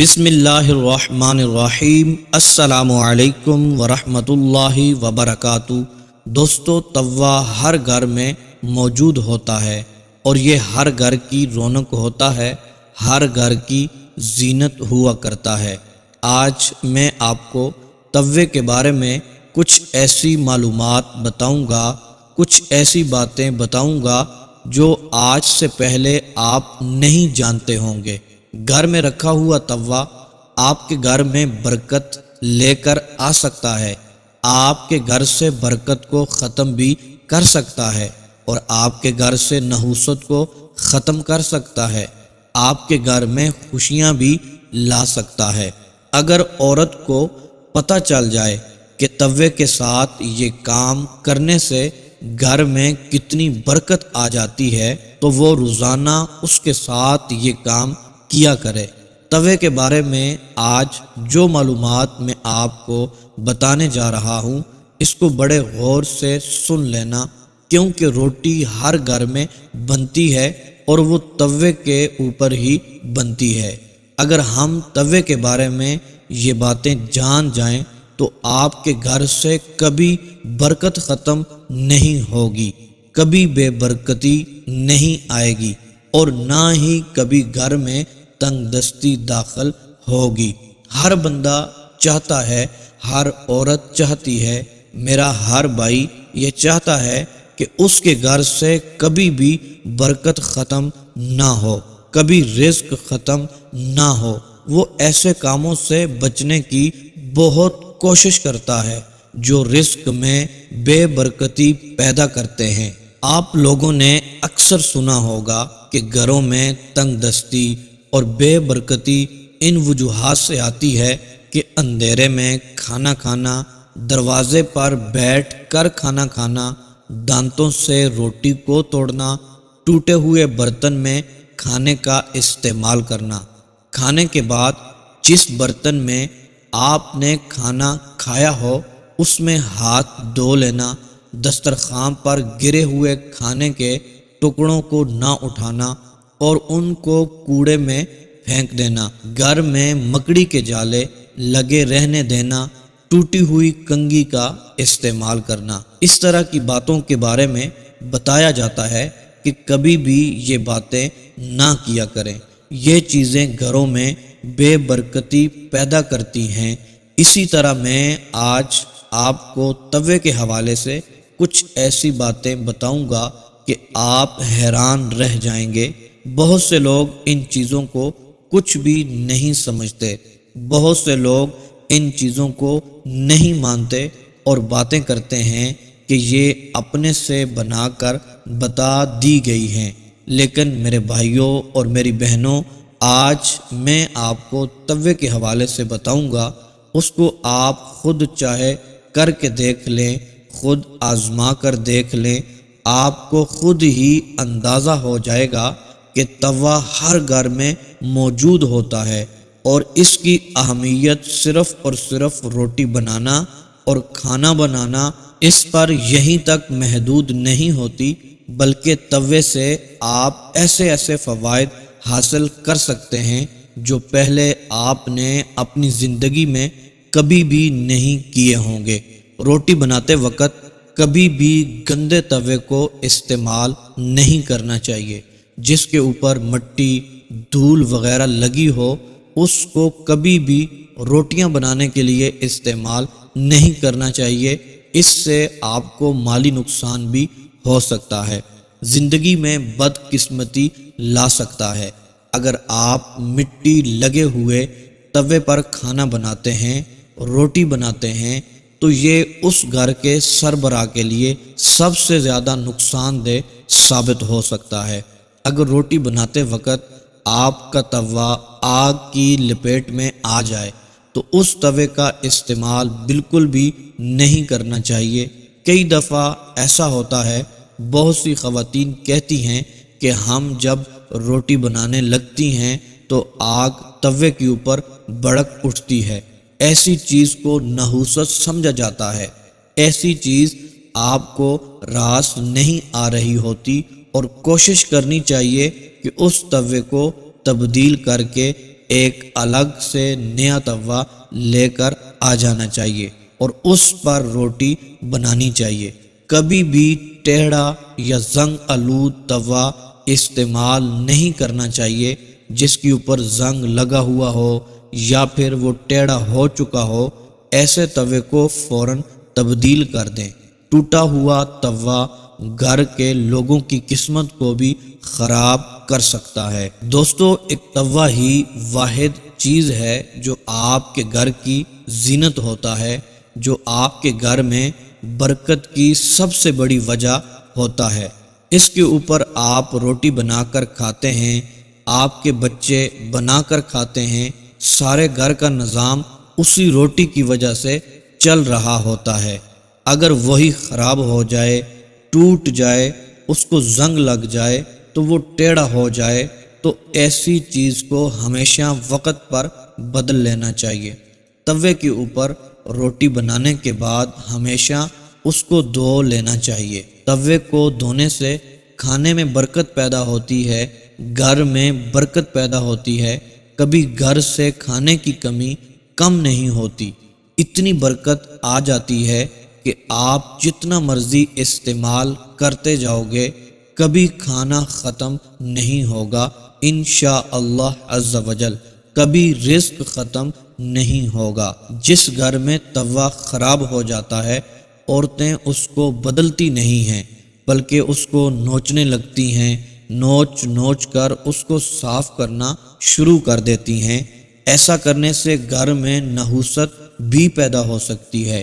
بسم اللہ الرحمن الرحیم۔ السلام علیکم ورحمۃ اللہ وبرکاتہ۔ دوستو، توا ہر گھر میں موجود ہوتا ہے اور یہ ہر گھر کی رونق ہوتا ہے، ہر گھر کی زینت ہوا کرتا ہے۔ آج میں آپ کو توے کے بارے میں کچھ ایسی معلومات بتاؤں گا، کچھ ایسی باتیں بتاؤں گا جو آج سے پہلے آپ نہیں جانتے ہوں گے۔ گھر میں رکھا ہوا توا آپ کے گھر میں برکت لے کر آ سکتا ہے، آپ کے گھر سے برکت کو ختم بھی کر سکتا ہے اور آپ کے گھر سے نحوست کو ختم کر سکتا ہے، آپ کے گھر میں خوشیاں بھی لا سکتا ہے۔ اگر عورت کو پتہ چل جائے کہ توے کے ساتھ یہ کام کرنے سے گھر میں کتنی برکت آ جاتی ہے تو وہ روزانہ اس کے ساتھ یہ کام کیا کرے۔ توے کے بارے میں آج جو معلومات میں آپ کو بتانے جا رہا ہوں، اس کو بڑے غور سے سن لینا، کیونکہ روٹی ہر گھر میں بنتی ہے اور وہ توے کے اوپر ہی بنتی ہے۔ اگر ہم توے کے بارے میں یہ باتیں جان جائیں تو آپ کے گھر سے کبھی برکت ختم نہیں ہوگی، کبھی بے برکتی نہیں آئے گی اور نہ ہی کبھی گھر میں تنگ دستی داخل ہوگی۔ ہر بندہ چاہتا ہے، ہر عورت چاہتی ہے، میرا ہر بھائی یہ چاہتا ہے کہ اس کے گھر سے کبھی بھی برکت ختم نہ ہو، کبھی رزق ختم نہ ہو۔ وہ ایسے کاموں سے بچنے کی بہت کوشش کرتا ہے جو رزق میں بے برکتی پیدا کرتے ہیں۔ آپ لوگوں نے اکثر سنا ہوگا کہ گھروں میں تنگ دستی اور بے برکتی ان وجوہات سے آتی ہے کہ اندھیرے میں کھانا کھانا، دروازے پر بیٹھ کر کھانا کھانا، دانتوں سے روٹی کو توڑنا، ٹوٹے ہوئے برتن میں کھانے کا استعمال کرنا، کھانے کے بعد جس برتن میں آپ نے کھانا کھایا ہو اس میں ہاتھ دھو لینا، دسترخوان پر گرے ہوئے کھانے کے ٹکڑوں کو نہ اٹھانا اور ان کو کوڑے میں پھینک دینا، گھر میں مکڑی کے جالے لگے رہنے دینا، ٹوٹی ہوئی کنگھی کا استعمال کرنا۔ اس طرح کی باتوں کے بارے میں بتایا جاتا ہے کہ کبھی بھی یہ باتیں نہ کیا کریں، یہ چیزیں گھروں میں بے برکتی پیدا کرتی ہیں۔ اسی طرح میں آج آپ کو توے کے حوالے سے کچھ ایسی باتیں بتاؤں گا کہ آپ حیران رہ جائیں گے۔ بہت سے لوگ ان چیزوں کو کچھ بھی نہیں سمجھتے، بہت سے لوگ ان چیزوں کو نہیں مانتے اور باتیں کرتے ہیں کہ یہ اپنے سے بنا کر بتا دی گئی ہیں۔ لیکن میرے بھائیوں اور میری بہنوں، آج میں آپ کو توے کے حوالے سے بتاؤں گا، اس کو آپ خود چاہے کر کے دیکھ لیں، خود آزما کر دیکھ لیں، آپ کو خود ہی اندازہ ہو جائے گا کہ توا ہر گھر میں موجود ہوتا ہے اور اس کی اہمیت صرف اور صرف روٹی بنانا اور کھانا بنانا اس پر یہیں تک محدود نہیں ہوتی، بلکہ توے سے آپ ایسے ایسے فوائد حاصل کر سکتے ہیں جو پہلے آپ نے اپنی زندگی میں کبھی بھی نہیں کیے ہوں گے۔ روٹی بناتے وقت کبھی بھی گندے توے کو استعمال نہیں کرنا چاہیے، جس کے اوپر مٹی، دھول وغیرہ لگی ہو اس کو کبھی بھی روٹیاں بنانے کے لیے استعمال نہیں کرنا چاہیے، اس سے آپ کو مالی نقصان بھی ہو سکتا ہے، زندگی میں بدقسمتی لا سکتا ہے۔ اگر آپ مٹی لگے ہوئے توے پر کھانا بناتے ہیں، روٹی بناتے ہیں، تو یہ اس گھر کے سربراہ کے لیے سب سے زیادہ نقصان دہ ثابت ہو سکتا ہے۔ اگر روٹی بناتے وقت آپ کا توا آگ کی لپیٹ میں آ جائے تو اس توے کا استعمال بالکل بھی نہیں کرنا چاہیے۔ کئی دفعہ ایسا ہوتا ہے، بہت سی خواتین کہتی ہیں کہ ہم جب روٹی بنانے لگتی ہیں تو آگ توے کے اوپر بھڑک اٹھتی ہے۔ ایسی چیز کو نحوست سمجھا جاتا ہے، ایسی چیز آپ کو راس نہیں آ رہی ہوتی اور کوشش کرنی چاہیے کہ اس توے کو تبدیل کر کے ایک الگ سے نیا توا لے کر آ جانا چاہیے اور اس پر روٹی بنانی چاہیے۔ کبھی بھی ٹیڑھا یا زنگ آلود توا استعمال نہیں کرنا چاہیے جس کے اوپر زنگ لگا ہوا ہو یا پھر وہ ٹیڑھا ہو چکا ہو۔ ایسے توے کو فوراً تبدیل کر دیں۔ ٹوٹا ہوا توا گھر کے لوگوں کی قسمت کو بھی خراب کر سکتا ہے۔ دوستو، ایک توا ہی واحد چیز ہے جو آپ کے گھر کی زینت ہوتا ہے، جو آپ کے گھر میں برکت کی سب سے بڑی وجہ ہوتا ہے۔ اس کے اوپر آپ روٹی بنا کر کھاتے ہیں، آپ کے بچے بنا کر کھاتے ہیں، سارے گھر کا نظام اسی روٹی کی وجہ سے چل رہا ہوتا ہے۔ اگر وہی خراب ہو جائے، ٹوٹ جائے، اس کو زنگ لگ جائے تو وہ ٹیڑھا ہو جائے، تو ایسی چیز کو ہمیشہ وقت پر بدل لینا چاہیے۔ توے کے اوپر روٹی بنانے کے بعد ہمیشہ اس کو دھو لینا چاہیے۔ توے کو دھونے سے کھانے میں برکت پیدا ہوتی ہے، گھر میں برکت پیدا ہوتی ہے، کبھی گھر سے کھانے کی کمی کم نہیں ہوتی۔ اتنی برکت آ جاتی ہے کہ آپ جتنا مرضی استعمال کرتے جاؤ گے، کبھی کھانا ختم نہیں ہوگا انشاءاللہ عز و جل، کبھی رزق ختم نہیں ہوگا۔ جس گھر میں توا خراب ہو جاتا ہے، عورتیں اس کو بدلتی نہیں ہیں بلکہ اس کو نوچنے لگتی ہیں، نوچ نوچ کر اس کو صاف کرنا شروع کر دیتی ہیں۔ ایسا کرنے سے گھر میں نحوست بھی پیدا ہو سکتی ہے،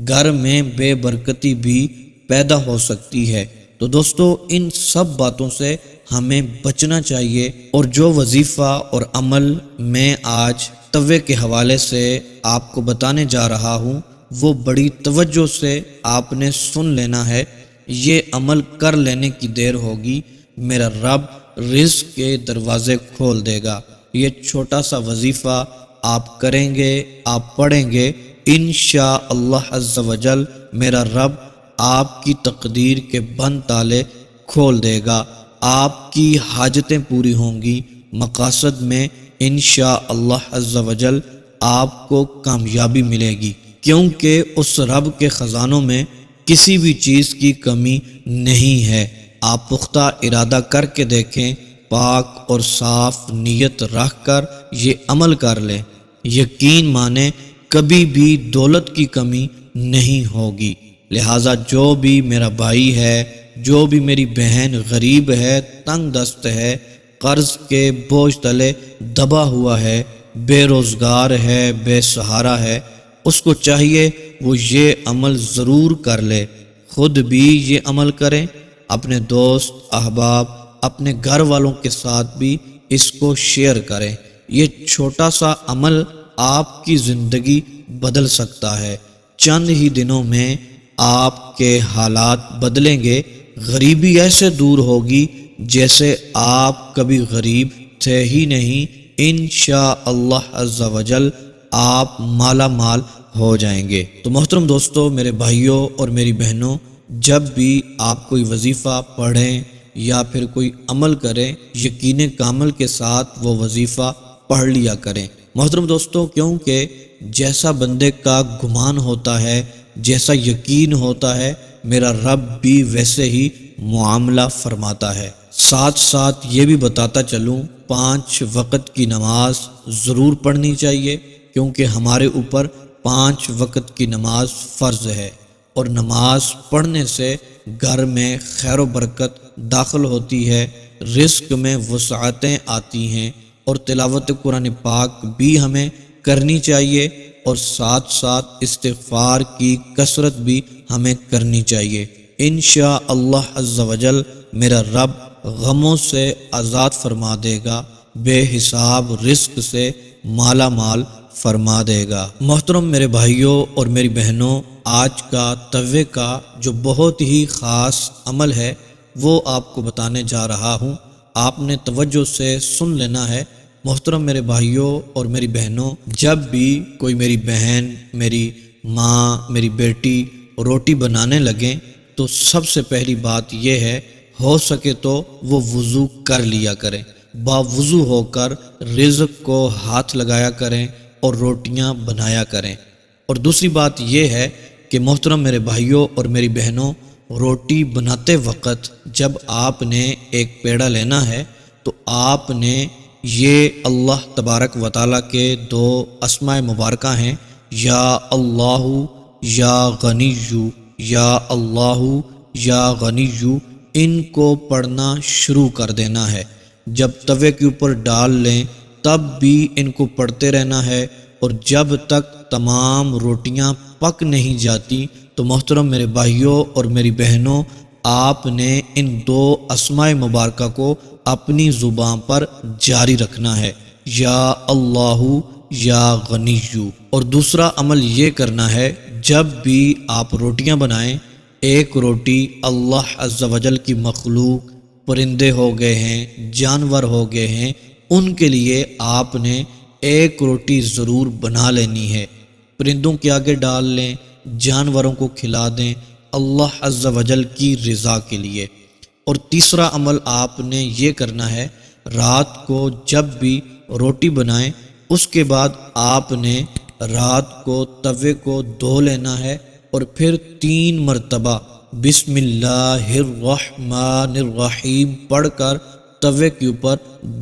گھر میں بے برکتی بھی پیدا ہو سکتی ہے۔ تو دوستو، ان سب باتوں سے ہمیں بچنا چاہیے، اور جو وظیفہ اور عمل میں آج توے کے حوالے سے آپ کو بتانے جا رہا ہوں، وہ بڑی توجہ سے آپ نے سن لینا ہے۔ یہ عمل کر لینے کی دیر ہوگی، میرا رب رزق کے دروازے کھول دے گا۔ یہ چھوٹا سا وظیفہ آپ کریں گے، آپ پڑھیں گے، انشاءاللہ عز و جل میرا رب آپ کی تقدیر کے بند تالے کھول دے گا، آپ کی حاجتیں پوری ہوں گی، مقاصد میں انشاءاللہ عز و جل آپ کو کامیابی ملے گی، کیونکہ اس رب کے خزانوں میں کسی بھی چیز کی کمی نہیں ہے۔ آپ پختہ ارادہ کر کے دیکھیں، پاک اور صاف نیت رکھ کر یہ عمل کر لیں، یقین مانیں کبھی بھی دولت کی کمی نہیں ہوگی۔ لہٰذا جو بھی میرا بھائی ہے، جو بھی میری بہن غریب ہے، تنگ دست ہے، قرض کے بوجھ تلے دبا ہوا ہے، بے روزگار ہے، بے سہارا ہے، اس کو چاہیے وہ یہ عمل ضرور کر لے، خود بھی یہ عمل کریں، اپنے دوست احباب، اپنے گھر والوں کے ساتھ بھی اس کو شیئر کریں۔ یہ چھوٹا سا عمل آپ کی زندگی بدل سکتا ہے۔ چند ہی دنوں میں آپ کے حالات بدلیں گے، غریبی ایسے دور ہوگی جیسے آپ کبھی غریب تھے ہی نہیں۔ انشاءاللہ عز و جل آپ مالا مال ہو جائیں گے۔ تو محترم دوستو، میرے بھائیوں اور میری بہنوں، جب بھی آپ کوئی وظیفہ پڑھیں یا پھر کوئی عمل کریں، یقین کامل کے ساتھ وہ وظیفہ پڑھ لیا کریں۔ محترم دوستو، کیونکہ جیسا بندے کا گمان ہوتا ہے، جیسا یقین ہوتا ہے، میرا رب بھی ویسے ہی معاملہ فرماتا ہے۔ ساتھ ساتھ یہ بھی بتاتا چلوں، 5 وقت کی نماز ضرور پڑھنی چاہیے، کیونکہ ہمارے اوپر 5 وقت کی نماز فرض ہے، اور نماز پڑھنے سے گھر میں خیر و برکت داخل ہوتی ہے، رزق میں وسعتیں آتی ہیں، اور تلاوت قرآن پاک بھی ہمیں کرنی چاہیے، اور ساتھ ساتھ استغفار کی کثرت بھی ہمیں کرنی چاہیے۔ انشاءاللہ عز و جل میرا رب غموں سے آزاد فرما دے گا، بے حساب رزق سے مالا مال فرما دے گا۔ محترم میرے بھائیوں اور میری بہنوں، آج کا توے کا جو بہت ہی خاص عمل ہے وہ آپ کو بتانے جا رہا ہوں، آپ نے توجہ سے سن لینا ہے۔ محترم میرے بھائیوں اور میری بہنوں، جب بھی کوئی میری بہن، میری ماں، میری بیٹی روٹی بنانے لگیں تو سب سے پہلی بات یہ ہے، ہو سکے تو وہ وضو کر لیا کریں۔ باوضو ہو کر رزق کو ہاتھ لگایا کریں اور روٹیاں بنایا کریں۔ اور دوسری بات یہ ہے کہ محترم میرے بھائیوں اور میری بہنوں، روٹی بناتے وقت جب آپ نے ایک پیڑا لینا ہے تو آپ نے یہ اللہ تبارک و تعالیٰ کے 2 اسماء مبارکہ ہیں، یا اللہ یا غنی، یا اللہ یا غنی، ان کو پڑھنا شروع کر دینا ہے۔ جب توے کے اوپر ڈال لیں تب بھی ان کو پڑھتے رہنا ہے، اور جب تک تمام روٹیاں پک نہیں جاتی تو محترم میرے بھائیوں اور میری بہنوں، آپ نے ان 2 اسماء مبارکہ کو اپنی زبان پر جاری رکھنا ہے، یا اللہ یا غنی۔ اور دوسرا عمل یہ کرنا ہے، جب بھی آپ روٹیاں بنائیں، ایک روٹی اللہ عز و جل کی مخلوق، پرندے ہو گئے ہیں، جانور ہو گئے ہیں، ان کے لیے آپ نے ایک روٹی ضرور بنا لینی ہے۔ پرندوں کے آگے ڈال لیں، جانوروں کو کھلا دیں، اللہ عز و جل کی رضا کے لیے۔ اور تیسرا عمل آپ نے یہ کرنا ہے، رات کو جب بھی روٹی بنائیں اس کے بعد آپ نے رات کو توے کو دھو لینا ہے، اور پھر 3 مرتبہ بسم اللہ الرحمن الرحیم پڑھ کر توے کے اوپر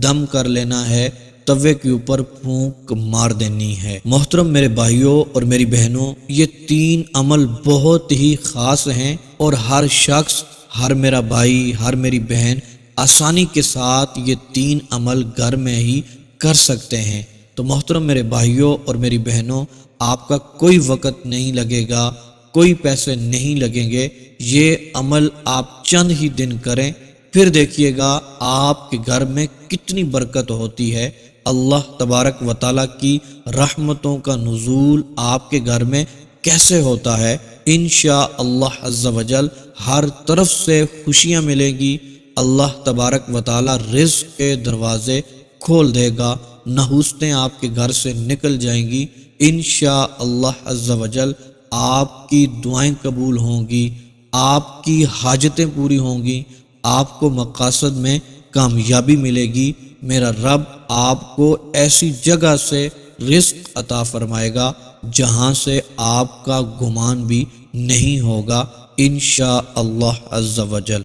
دم کر لینا ہے، توے کے اوپر پھونک مار دینی ہے۔ محترم میرے بھائیوں اور میری بہنوں، یہ 3 عمل بہت ہی خاص ہیں، اور ہر شخص، ہر میرا بھائی، ہر میری بہن آسانی کے ساتھ یہ 3 عمل گھر میں ہی کر سکتے ہیں۔ تو محترم میرے بھائیوں اور میری بہنوں، آپ کا کوئی وقت نہیں لگے گا، کوئی پیسے نہیں لگیں گے، یہ عمل آپ چند ہی دن کریں، پھر دیکھیے گا آپ کے گھر میں کتنی برکت ہوتی ہے۔ اللہ تبارک و تعالیٰ کی رحمتوں کا نزول آپ کے گھر میں کیسے ہوتا ہے۔ انشاءاللہ عز و جل ہر طرف سے خوشیاں ملے گی، اللہ تبارک و تعالیٰ رزق کے دروازے کھول دے گا، نحوستیں آپ کے گھر سے نکل جائیں گی۔ انشاءاللہ عز و جل آپ کی دعائیں قبول ہوں گی، آپ کی حاجتیں پوری ہوں گی، آپ کو مقاصد میں کامیابی ملے گی۔ میرا رب آپ کو ایسی جگہ سے رزق عطا فرمائے گا جہاں سے آپ کا گمان بھی نہیں ہوگا، انشاءاللہ عز و جل۔